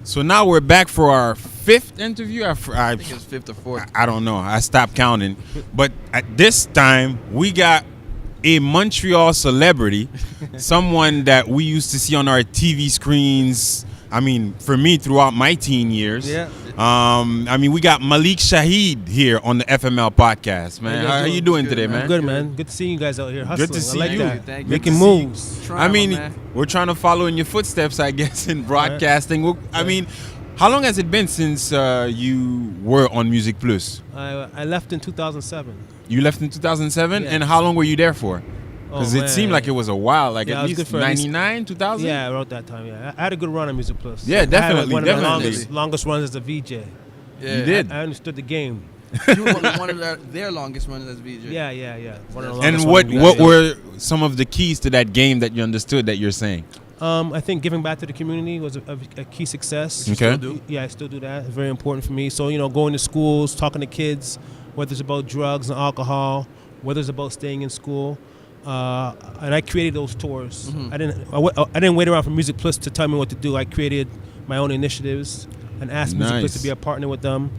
So now we're back for our fifth interview. I think it's fifth or fourth. I don't know. I stopped counting. But at this time, we got a Montreal celebrity, someone that we used to see on our TV screens. I mean, for me, throughout my teen years. Yeah. I mean, we got Malik Shaheed here on the FML Podcast, man. How are you doing today, man? I'm good, man. Good to see you guys out here hustling. Good to see I like you. that. Thank you. Making Good to see you. moves. I mean, we're trying to follow in your footsteps, I guess, in broadcasting. I mean, how long has it been since you were on Music Plus? I left in 2007. You left in 2007? Yeah. And how long were you there for? Because it seemed like it was a while, like Yeah, I at was least good for at least- 99, 2000? Yeah, around that time. Yeah, I had a good run on Music Plus. Yeah, I had definitely, one definitely. of the longest runs as a VJ. Yeah. You did. I understood the game. You were one of their longest runners as VJ. Yeah. One of the And longest what runs what VJ. were some of the keys to that game that you understood that you're saying? I think giving back to the community was a key success. Okay. Yeah, I still do that. It's very important for me. So, going to schools, talking to kids, whether it's about drugs and alcohol, whether it's about staying in school. And I created those tours. Mm-hmm. I didn't wait around for Music Plus to tell me what to do. I created my own initiatives and asked Music Plus Nice. to be a partner with them.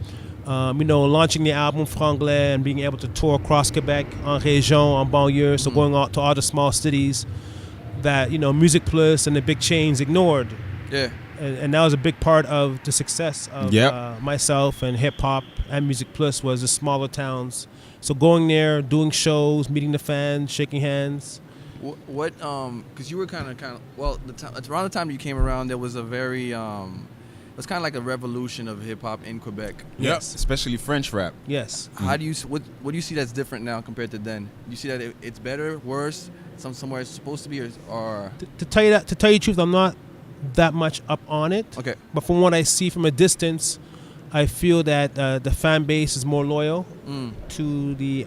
Launching the album Franglais and being able to tour across Quebec, en région, en banlieue, so going out to all the small cities that, Music Plus and the big chains ignored. Yeah. And that was a big part of the success of Yep. myself and hip hop and Music Plus was the smaller towns. So going there, doing shows, meeting the fans, shaking hands. What? Because you were kind of. Well, around the time you came around, there was a very. It was kind of like a revolution of hip hop in Quebec. Yes. Especially French rap. Yes. How do you? What do you see that's different now compared to then? Do you see that it's better, worse, somewhere it's supposed to be, or? To tell you the truth, I'm not that much up on it. Okay. But from what I see from a distance, I feel that the fan base is more loyal to the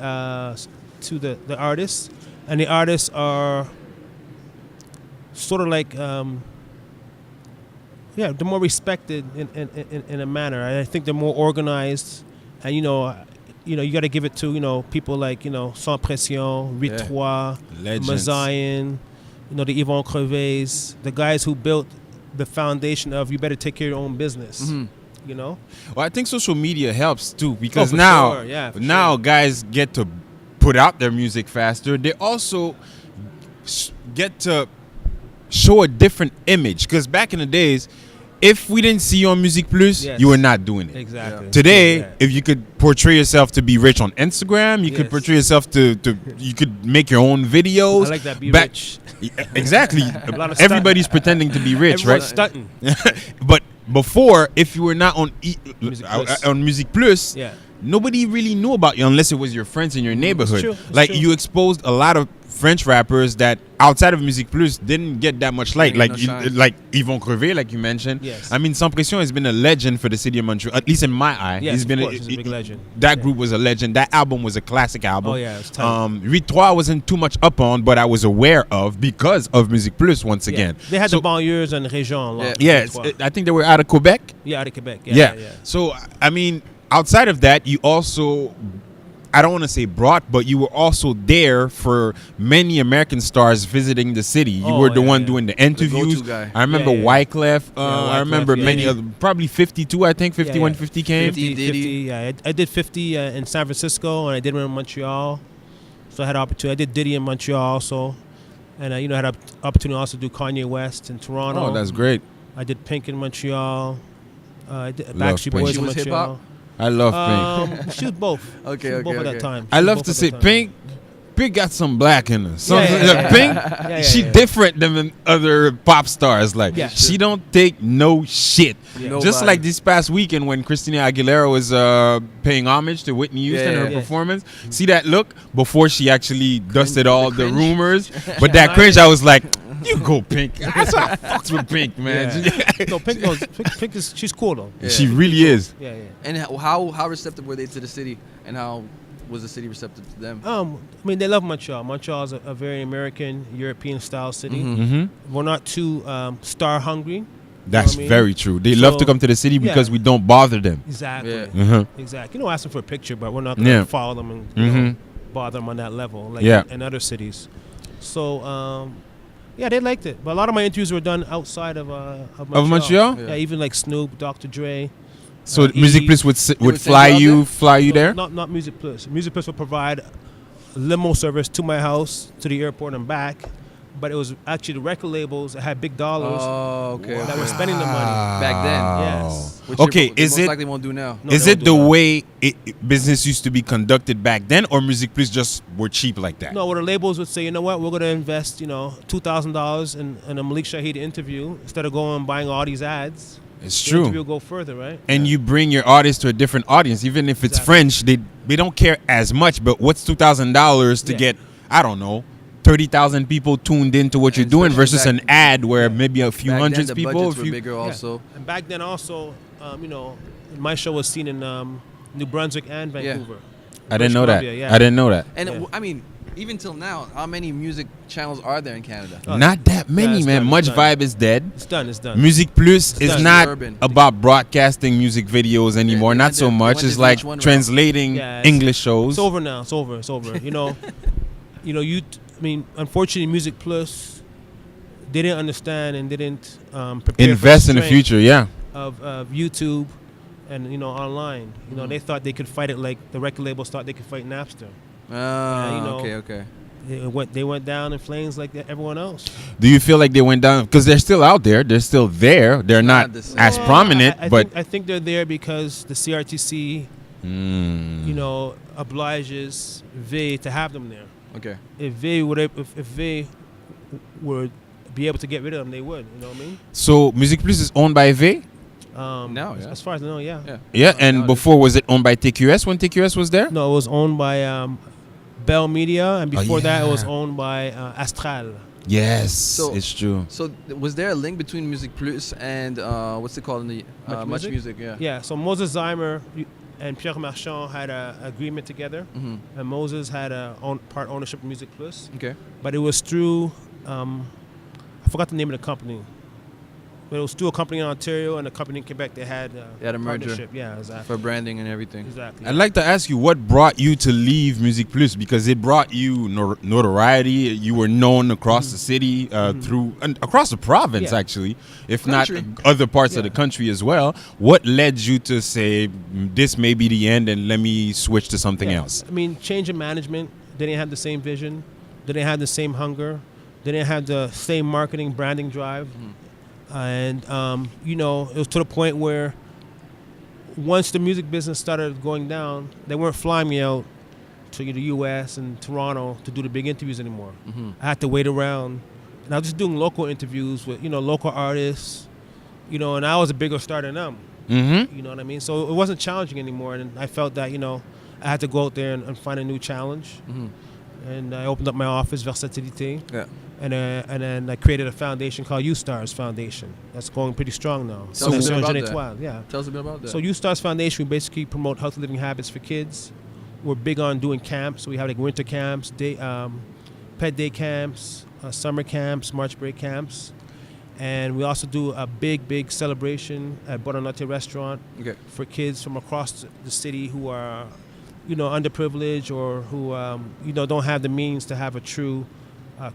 artists, and the artists are sort of like they're more respected in a manner. I think they're more organized, and you got to give it to people like Sans Pression, Ritrois, Legends. Mazayan, the Yvon Creves, the guys who built the foundation of you better take care of your own business. Mm-hmm. Well, I think social media helps too because for now, sure. Yeah, for now sure. guys get to put out their music faster. They also get to show a different image because back in the days, if we didn't see you on Music Plus, Yes. you were not doing it. Exactly. Yeah. Today, Yeah. if you could portray yourself to be rich on Instagram, you could Yes. portray yourself to you could make your own videos. I like that. Be Back- rich. Exactly. lot of Everybody's pretending to be rich, Everyone's right? stunting. But before, if you were not on Music Plus. on Music Plus, Yeah. nobody really knew about you unless it was your friends in your neighborhood. true, it's Like true. you exposed a lot of French rappers that outside of Music Plus didn't get that much light. Didn't Like get no shine. like Yvon Creves, like you mentioned. Yes. I mean, Sans Pression has been a legend for the city of Montreal, at least in my eye. Yes, He's of been course, he's a big legend. That Yeah. group was a legend. That album was a classic album. Oh, yeah, it's tight. Ritrois wasn't too much up on, but I was aware of because of Music Plus once again. They had So- the banlieues and région. along Yeah, the territoire. I think they were out of Quebec. Out of Quebec. Yeah. Yeah. So, I mean, outside of that, you also, I don't want to say brought, but you were also there for many American stars visiting the city. You Oh, were the yeah, one yeah. doing the interviews. go-to guy. I remember Yeah, yeah. Wyclef. I Wyclef, remember yeah. many other, probably 52, I think, 51, Yeah, yeah. 50 came. 50. Yeah, I did 50 in San Francisco, and I did one in Montreal. So I had opportunity. I did Diddy in Montreal also, and I had an opportunity also to do Kanye West in Toronto. Oh, that's great. I did Pink in Montreal. I did Love Backstreet Pink. Boys She in was Montreal. hip-hop? I love Pink. She was both. Okay, She was both okay, at that okay. time. I She was love both to at say that time. Pink got some black in her. Some, Yeah. Pink, Yeah, she yeah. different than other pop stars. Like Yeah. she don't take no shit. Yeah. Just Nobody. like this past weekend when Christina Aguilera was paying homage to Whitney Houston Yeah, in her yeah. performance. See that look before she actually dusted all the cringe. rumors. But that cringe, I was like, you go Pink. That's why I fucks with Pink, man. Yeah. No, Pink is she's cool though. Yeah. She really is. Yeah. And how receptive were they to the city, and how was the city receptive to them? I mean, they love Montreal. Montreal is a very American, European-style city. Mm-hmm. We're not too star-hungry. That's what I mean? very true. They love to So, come to the city because yeah. we don't bother them. Exactly. Yeah. Mhm. Exactly. Ask them for a picture, but we're not going to Yeah. follow them and Mhm. bother them on that level like Yeah. in other cities. So, Yeah, they liked it. But a lot of my interviews were done outside of Montreal. Of Montreal? Yeah, even like Snoop, Dr. Dre. So Music Eve. Plus would would fly send you out fly you there? Not Music Plus. Music Plus would provide limo service to my house, to the airport and back. But it was actually the record labels that had big dollars Oh, okay. that were spending the money. Back then. Yes. Which Okay, they is most it likely won't do now. No, is they it don't the do that. way business used to be conducted back then, or Music Plus just were cheap like that? No, where the labels would say, you know what, we're going to invest, $2,000 in a Malik Shaheed interview instead of going and buying all these ads. It's The true. interview will go further, right? And you bring your artist to a different audience, even if it's Exactly. French. They don't care as much. But what's $2,000 to Yeah. get? I don't know. 30,000 people tuned into what you're And doing especially versus back- an ad where maybe a few Back hundreds then, the people. budgets If were you, bigger also. And back then also, my show was seen in New Brunswick and Yeah. Vancouver. I didn't know that. Columbia, yeah. I didn't know that. And Yeah. I mean, even till now, how many music channels are there in Canada? Oh, Not that many, it's man. done, Much it's done. Vibe is dead. It's done. Music Plus is done. not Urban. about broadcasting music videos anymore. they Not went so to- they much. went It's to like each one route. translating Yeah, it's- English shows. It's over now. It's over. Unfortunately, Music Plus, they didn't understand and didn't prepare Invest for in the strength future, yeah. of YouTube and online. They thought they could fight it like the record labels thought they could fight Napster. Okay. They went down in flames like everyone else. Do you feel like they went down because they're still out there? They're still there. They're Not not the same. as prominent, but I think they're there because the CRTC, obliges V to have them there. Okay. If V would be able to get rid of them, they would. You know what I mean? So Music Plus is owned by V? Now, yeah. As far as I know, yeah. Yeah, Now and it is. before was it owned by TQS when TQS was there? No, it was owned by Bell Media, and before that, it was yeah. owned by Astral. Yes, So- it's true. So was there a link between Music Plus and what's it called in the Much Music? Yeah. Yeah, so Moses Zeimer and Pierre Marchand had an agreement together, Mm-hmm. and Moses had part ownership of Music Plus, Okay. but it was through I forgot the name of the company, but it was through a company in Ontario and a company in Quebec. They had They had a merger. partnership. Yeah, exactly. For branding and everything. Exactly. I'd like to ask you what brought you to leave Music Plus, because it brought you notoriety. You were known across the city, through and across the province, Yeah. actually, if Country. not other parts of Yeah. the country as well. What led you to say this may be the end and let me switch to something Yeah. else? I mean, change in management. They didn't have the same vision. They didn't have the same hunger. They didn't have the same marketing, branding drive. And, it was to the point where once the music business started going down, they weren't flying me out to the U.S. and Toronto to do the big interviews anymore. I had to wait around. And I was just doing local interviews with, local artists, and I was a bigger star than them. Mm-hmm. You know what I mean? So it wasn't challenging anymore. And I felt that, I had to go out there and find a new challenge. And I opened up my office, Versatilité. Yeah. And then I created a foundation called U-Stars Foundation. That's going pretty strong now. Tell us a bit about Jeune that. Étoile, yeah. Tell us a bit about that. So U-Stars Foundation, we basically promote healthy living habits for kids. We're big on doing camps. We have like winter camps, pet day camps, summer camps, March break camps. And we also do a big celebration at Bonanotte restaurant Okay. for kids from across the city who are, underprivileged or who, don't have the means to have a true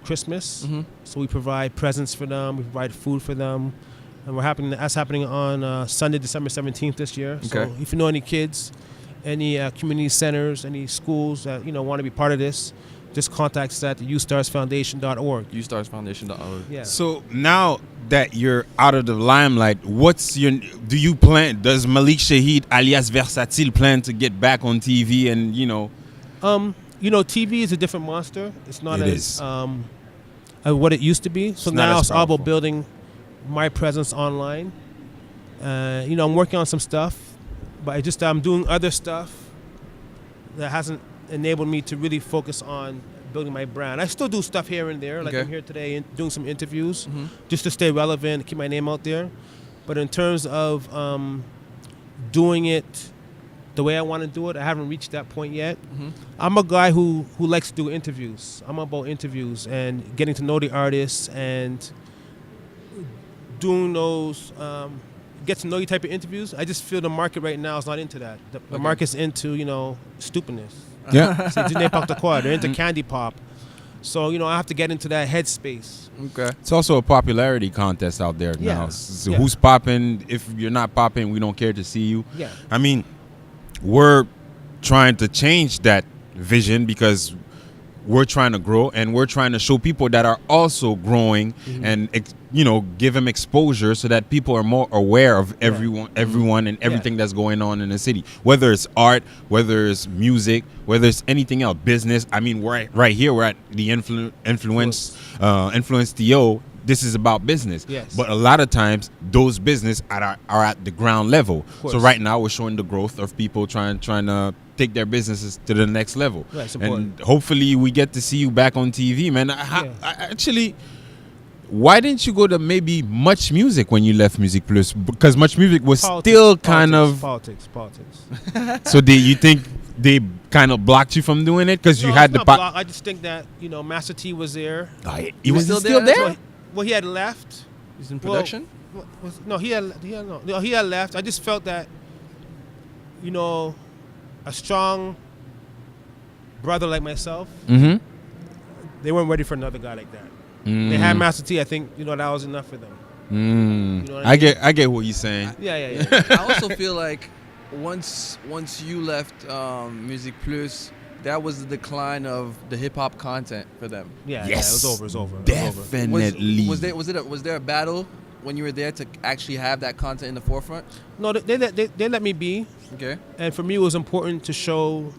Christmas. So we provide presents for them. We provide food for them. And that's happening on Sunday, December 17th this year. So Okay. if you know any kids, any community centers, any schools that, want to be part of this, just contact us at ustarsfoundation.org. ustarsfoundation.org. Yeah. So now that you're out of the limelight, does Malik Shaheed alias Versatile plan to get back on TV and, TV is a different monster. It's not It as what it used to be. So It's not now as it's all powerful. about building my presence online. I'm working on some stuff, but I'm doing other stuff that hasn't enabled me to really focus on building my brand. I still do stuff here and there, like Okay. I'm here today and doing some interviews just to stay relevant, keep my name out there. But in terms of doing it the way I want to do it, I haven't reached that point yet. I'm a guy who likes to do interviews. I'm about interviews and getting to know the artists and doing those get to know you type of interviews. I just feel the market right now is not into that. The market's into, stupidness. Yeah. C'est du n'importe quoi. They're into candy pop. So, I have to get into that headspace. Okay. It's also a popularity contest out there Yeah. now. So Yeah. who's popping? If you're not popping, we don't care to see you. Yeah. I mean, we're trying to change that vision because we're trying to grow and we're trying to show people that are also growing and give them exposure so that people are more aware of everyone and everything that's going on in the city, whether it's art, whether it's music, whether it's anything else, business. I mean, we're right here, we're at the influence TO. This is about business. Yes. But a lot of times those business are at the ground level. course. So right now we're showing the growth of people trying to take their businesses to the next level. Right, it's and important. hopefully we get to see you back on TV, man. I actually, why didn't you go to maybe Much Music when you left Music Plus? Because Much Music was still kind of politics. So you think they kind of blocked you from doing it because you had the I just think that Master T was there. He was still there. Well, he had left. He's in production. He had left. I just felt that a strong brother like myself, Mm-hmm. they weren't ready for another guy like that. They had Master T. I think that was enough for them. You know what I mean? I get what you're saying. Yeah. I also feel like once you left Music Plus, that was the decline of the hip hop content for them. Yeah, Yes. it was over. Definitely. Was there a battle when you were there to actually have that content in the forefront? No, they let me be, Okay. and for me it was important to show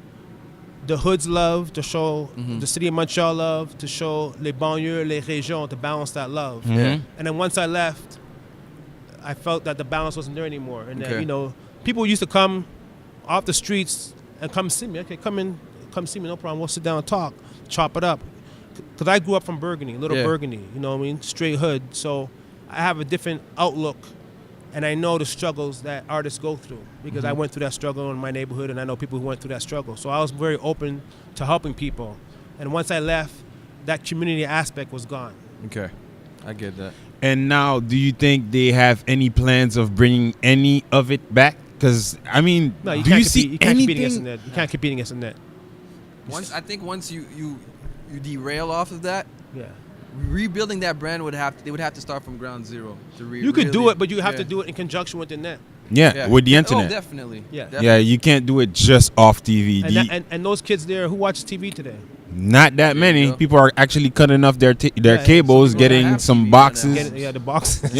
the hood's love, to show the city of Montreal love, to show les banlieues, les régions, to balance that love. Mhm. And then once I left, I felt that the balance wasn't there anymore, and Okay. that people used to come off the streets and come see me. Okay, come see me, no problem. We'll sit down and talk, chop it up. Because I grew up from Burgundy, Little Yeah. Burgundy, you know what I mean? Straight hood. So I have a different outlook, and I know the struggles that artists go through because I went through that struggle in my neighborhood, and I know people who went through that struggle. So I was very open to helping people. And once I left, that community aspect was gone. Okay. I get that. And now, do you think they have any plans of bringing any of it back? Because I mean, No, you do can't you compete. see You can't compete against anything? that. You can't compete against that. Once you derail off of that, Yeah. rebuilding that brand they would have to start from ground zero. You could do really- it, but you have yeah. to do it in conjunction with the net. Yeah, with the Oh, internet. definitely. Yeah. Definitely. Yeah, you can't do it just off TV. And those kids there, who watches TV today? Not that There you many go. people are actually cutting off their Yeah, cables, so people getting have some TV boxes, The boxes.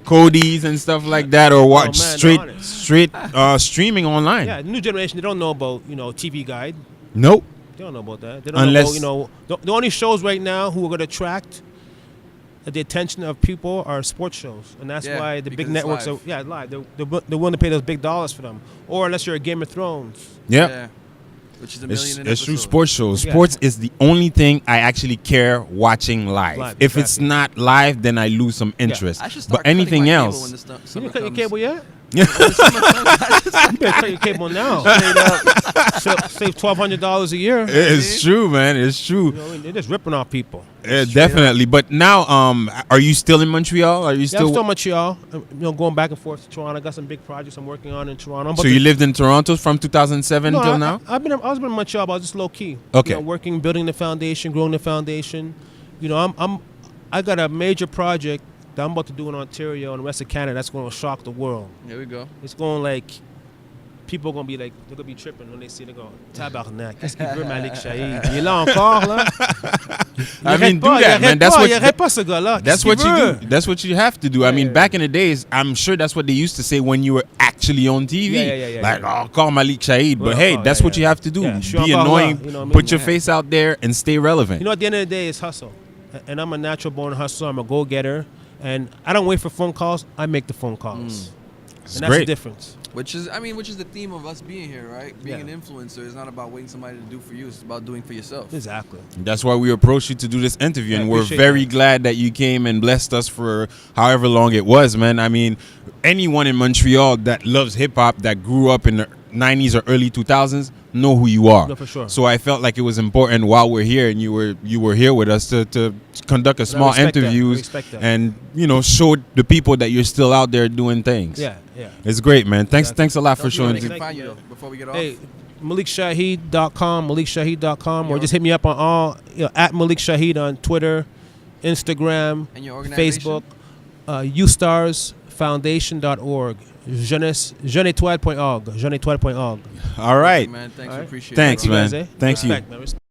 Codes and stuff like that, or watch man, straight they're on it. streaming online. Yeah, the new generation, they don't know about, TV Guide. Nope. They don't know about that. They don't Unless- know about, the only shows right now who are going to attract the attention of people are sports shows. And that's Yeah, why the big because it's networks live. are, live. They're willing to pay those big dollars for them. Or unless you're a Game of Thrones. Yep. Yeah. Which is a It's, million. it's true. episodes. Sports shows. Yeah. Sports is the only thing I actually care watching live. Live, If it's exactly. not live, then I lose some interest. I should start But anything cutting my else, cable when the You summer didn't cut your comes. cable yet? When the summer comes, You better cut your cable now. Save $1,200 a year. it's true, man. It's true. They're just ripping off people. Definitely. But now, are you still in Montreal? Are you Yeah, I'm still? still in Montreal. Going back and forth to Toronto. I got some big projects I'm working on in Toronto. So you lived in Toronto from 2007 No, till I now? was been in Montreal, but I was just low key. Okay. Working, building the foundation, growing the foundation. I got a major project that I'm about to do in Ontario and the rest of Canada. That's going to shock the world. Here we go. It's going people are going to be they're going to be tripping when they see it. They go, tabarnak, qu'est-ce qu'il veut Malik Shaheed? Il est là encore, là. I mean, do that, man. That's Il arrête pas ce gars-là. That's Qu'est-ce what qu'il you veut? do. That's what you have to do. I mean, Yeah. back in the days, I'm sure that's what they used to say when you were actually on TV. Yeah, Like, yeah. oh, call Malik Shaheed. But Well, hey, oh, that's yeah, what you yeah. have to do. Yeah, Be je suis encore là, annoying, you know what I mean? put your Yeah. face out there, and stay relevant. At the end of the day, it's hustle. And I'm a natural born hustler. I'm a go-getter. And I don't wait for phone calls. I make the phone calls. It's And that's the great. difference. Which is the theme of us being here, right? Being Yeah. an influencer is not about waiting somebody to do for you. It's about doing for yourself. Exactly. That's why we approached you to do this interview, Yeah, and we're appreciate very that. glad that you came and blessed us for however long it was, man. I mean, anyone in Montreal that loves hip hop, that grew up in the 90s or early 2000s, know who you are. No, for sure. So I felt like it was important while we're here and you were here with us to conduct a small respect that. I interviews respect that. and show the people that you're still out there doing things. Yeah. It's great, man. Thanks Exactly. a lot for Tell people showing. where they Thank can find you, you though, before we get off. Hey, MalikShaheed.com, or just hit me up on all, at Malik Shaheed on Twitter, Instagram, And your organization? Facebook, UStarsFoundation.org, jeunetoile.org. All right. Man, thanks. All right. Appreciate Thanks, it, bro. man. Guys, Thank you. Respect, man. Respect.